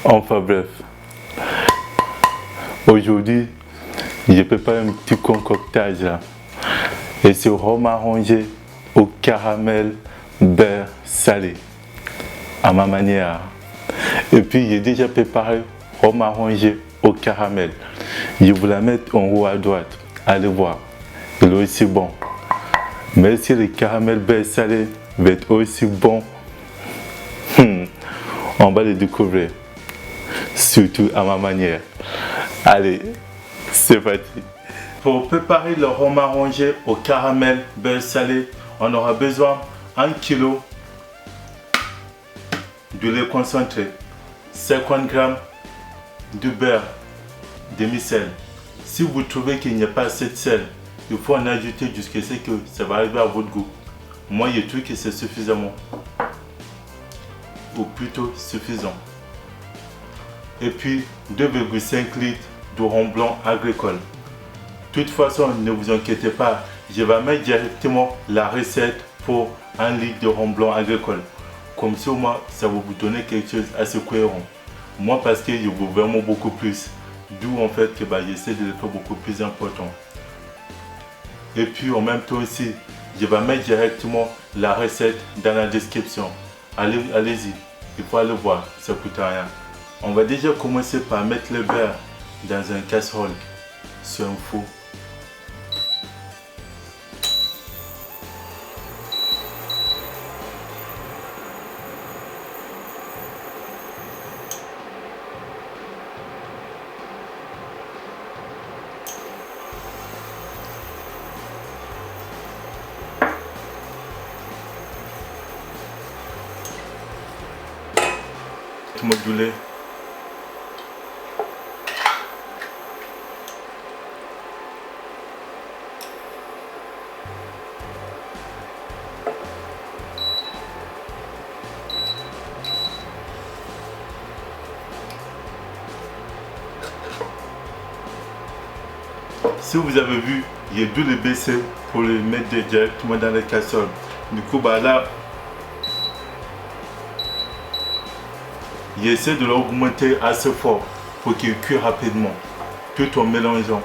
Enfin bref, aujourd'hui, je prépare un petit concoctage là. Et c'est rhum arrangé au caramel beurre salé, à ma manière. Et puis j'ai déjà préparé rhum arrangé au caramel. Je vous la mets en haut à droite. Allez voir, il est aussi bon. Mais si le caramel beurre salé va être aussi bon, on va le découvrir. Surtout à ma manière. Allez, c'est parti. Pour préparer le rhum arrangé au caramel beurre salé, on aura besoin d'1 kg de lait concentré, 50 g de beurre demi-sel. Si vous trouvez qu'il n'y a pas assez de sel, il faut en ajouter jusqu'à ce que ça va arriver à votre goût. Moi, je trouve que c'est suffisamment, ou plutôt suffisant. Et puis 2,5 litres de rhum blanc agricole. De toute façon, ne vous inquiétez pas, je vais mettre directement la recette pour 1 litre de rhum blanc agricole. Comme ça, au moins, ça va vous donner quelque chose assez cohérent. Moi, parce que je veux vraiment beaucoup plus. D'où en fait que j'essaie de le faire beaucoup plus important. Et puis en même temps aussi, je vais mettre directement la recette dans la description. Allez-y, il faut aller voir, ça ne coûte rien. On va déjà commencer par mettre le beurre dans un casserole sur un four. Du lait. Si vous avez vu, j'ai dû le baisser pour le mettre directement dans la casserole. Du coup, là, j'essaie de l'augmenter assez fort pour qu'il cuise rapidement, tout en mélangeant.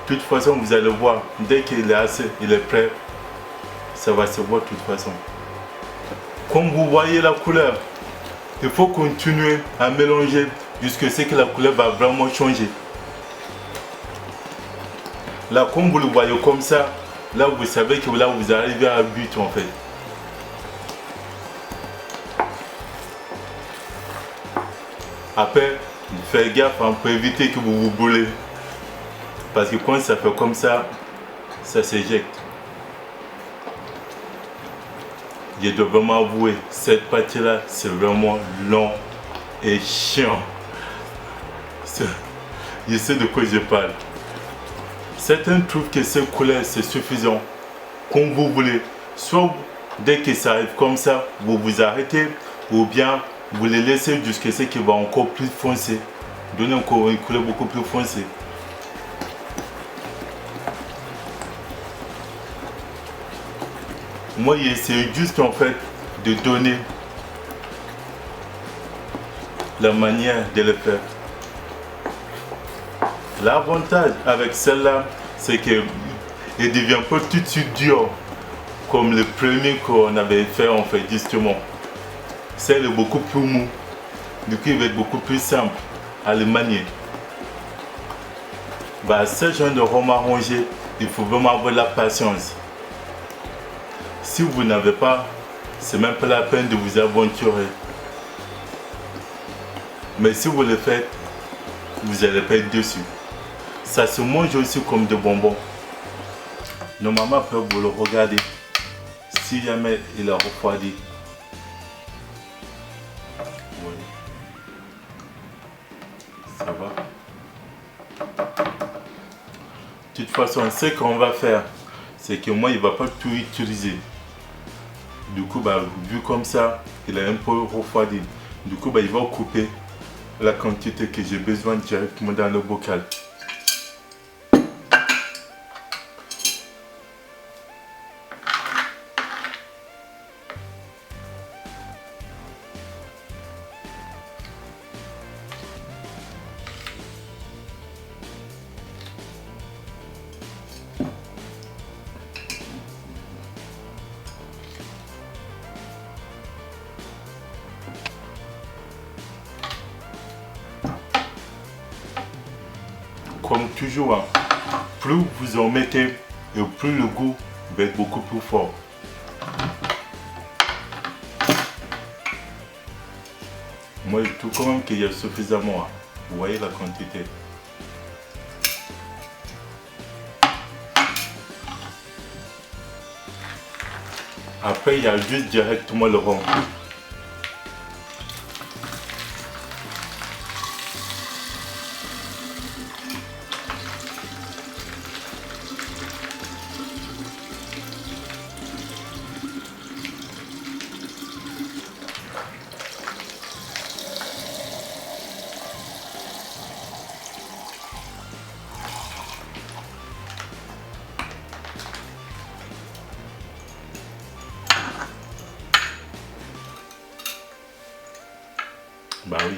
De toute façon, vous allez voir, dès qu'il est assez, il est prêt, ça va se voir de toute façon. Comme vous voyez la couleur, il faut continuer à mélanger jusqu'à ce que la couleur va vraiment changer. Là, comme vous le voyez comme ça, là vous savez que là vous arrivez à but en fait. Après, faites gaffe pour éviter que vous vous brûlez. Parce que quand ça fait comme ça s'éjecte. Je dois vraiment avouer, cette partie-là, c'est vraiment long et chiant. Je sais de quoi je parle. Certains trouvent que cette couleur c'est suffisant. Comme vous voulez. Soit dès que ça arrive comme ça, vous vous arrêtez, ou bien vous les laissez jusqu'à ce qu'il va encore plus foncé. Donner encore une couleur beaucoup plus foncée. Moi, j'essaie juste en fait de donner la manière de le faire. L'avantage avec celle-là, c'est qu'elle ne devient pas tout de suite dur comme le premier qu'on avait fait en fait justement. Celle est beaucoup plus mou. Du coup, il va être beaucoup plus simple à le manier. Ce genre de rhum arrangé, il faut vraiment avoir la patience. Si vous n'avez pas, c'est même pas la peine de vous aventurer. Mais si vous le faites, vous allez pas être dessus. Ça se mange aussi comme des bonbons. Normalement, après vous le regardez. Si jamais il a refroidi. Oui. Ça va. De toute façon, ce qu'on va faire, c'est que moi, il ne va pas tout utiliser. Du coup, vu comme ça, il est un peu refroidi. Du coup, il va couper la quantité que j'ai besoin directement dans le bocal. comme toujours, hein, plus vous en mettez et plus le goût va être beaucoup plus fort. Moi, je trouve quand même qu'il y a suffisamment. Hein. Vous voyez la quantité. Après, il y a juste directement le rhum. Bah oui.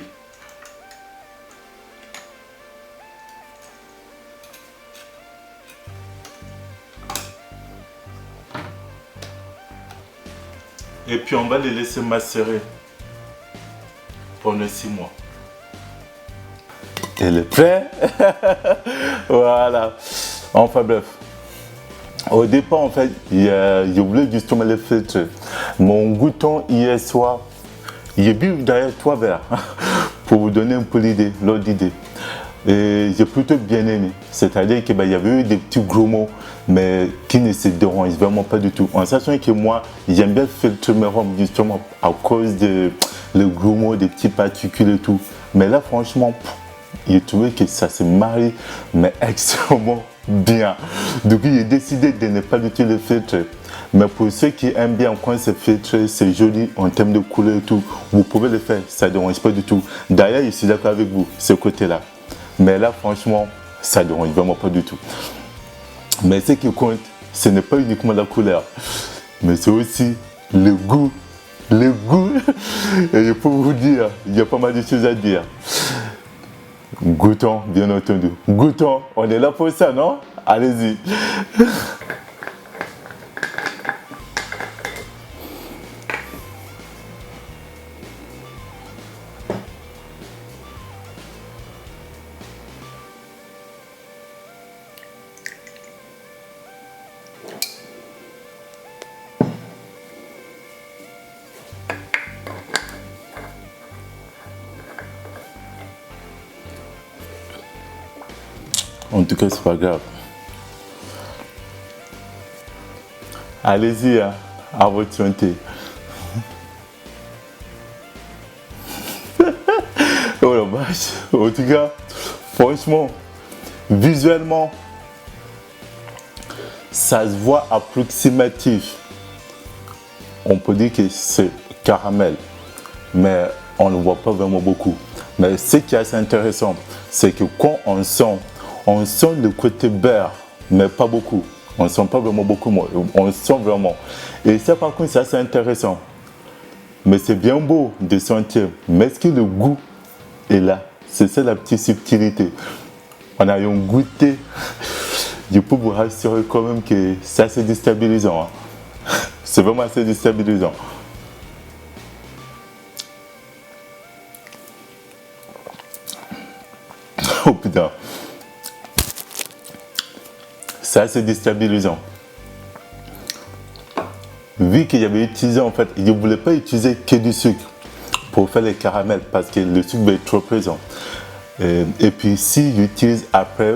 Et puis on va les laisser macérer pendant 6 mois. Il est prêt. Voilà. Enfin bref. Au départ, en fait, je voulais justement le filtrer. Mon goûton hier soir, j'ai bu d'ailleurs 3 verres pour vous donner un peu l'idée, l'autre idée. Et j'ai plutôt bien aimé. C'est-à-dire qu'il y avait eu des petits gros mots, mais qui ne se dérangent vraiment pas du tout. En sachant que moi, j'aime bien filtrer mes rhums justement à cause de le gros mots, des petits particules et tout. Mais là, franchement, j'ai trouvé que ça se marie, mais extrêmement bien. Du coup, j'ai décidé de ne pas du tout le filtrer. Mais pour ceux qui aiment bien quand c'est filtré, c'est joli en termes de couleur et tout, vous pouvez le faire, ça ne dérange pas du tout. D'ailleurs, je suis d'accord avec vous, ce côté-là. Mais là, franchement, ça ne dérange vraiment pas du tout. Mais ce qui compte, ce n'est pas uniquement la couleur, mais c'est aussi le goût. Le goût, et je peux vous dire, il y a pas mal de choses à dire. Goûtons, bien entendu. Goûtons, on est là pour ça, non? Allez-y. En tout cas, c'est pas grave. Allez-y, hein, à votre santé. Oh la vache. En tout cas, franchement, visuellement, ça se voit approximatif. On peut dire que c'est caramel, mais on ne voit pas vraiment beaucoup. Mais ce qui est assez intéressant, c'est que quand on sent le côté beurre, mais pas beaucoup. On ne sent pas vraiment beaucoup, on sent vraiment. Et ça, par contre, c'est assez intéressant. Mais c'est bien beau de sentir. Mais est-ce que le goût est là? C'est ça la petite subtilité. On a un goûté. Je peux vous rassurer quand même que c'est assez déstabilisant. Hein. C'est vraiment assez déstabilisant. Oh putain. C'est assez déstabilisant. Vu qu'il y avait utilisé, en fait, je ne voulais pas utiliser que du sucre pour faire les caramels parce que le sucre va être trop présent. Et puis si j'utilise après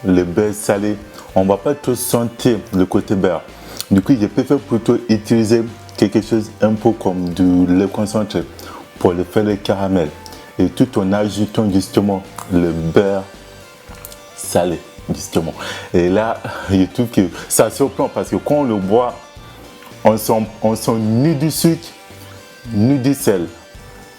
le beurre salé, on ne va pas trop sentir le côté beurre. Du coup, je préfère plutôt utiliser quelque chose un peu comme du lait concentré pour le faire les caramels. Et tout en ajoutant justement le beurre salé. Justement. Et là, je trouve que ça surprend parce que quand on le boit, on sent ni du sucre, ni du sel.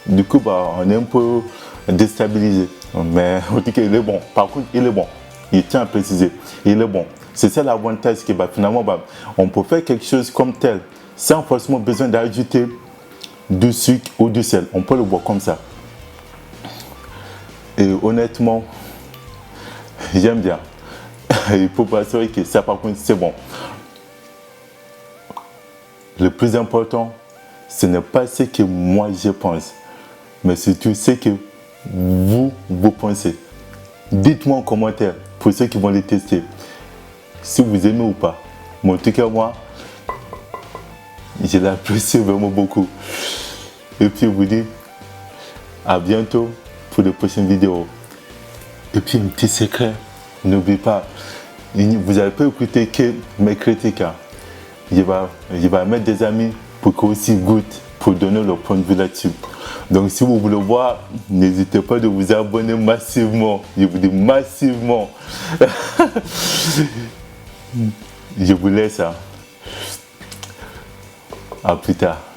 Du coup, on est un peu déstabilisé. Mais en tout cas, il est bon. Par contre, il est bon. Il tient à préciser. Il est bon. C'est ça l'avantage que finalement, on peut faire quelque chose comme tel, sans forcément besoin d'ajouter du sucre ou du sel. On peut le boire comme ça. Et honnêtement, j'aime bien. Il faut pas assurer que ça, par contre, c'est bon. Le plus important, ce n'est pas ce que moi je pense, mais surtout ce que vous pensez. Dites-moi en commentaire. pour ceux qui vont les tester. Si vous aimez ou pas. Mais en tout cas, moi, je l'apprécie vraiment beaucoup. Et puis, je vous dis à bientôt pour de prochaines vidéos. Et puis, un petit secret, n'oubliez pas, vous n'allez pas écouter que mes critiques. Hein. Je vais mettre des amis pour qu'ils aussi goûtent, pour donner leur point de vue là-dessus. Donc, si vous voulez voir, n'hésitez pas de vous abonner massivement. Je vous dis massivement. Je vous laisse. Hein. À plus tard.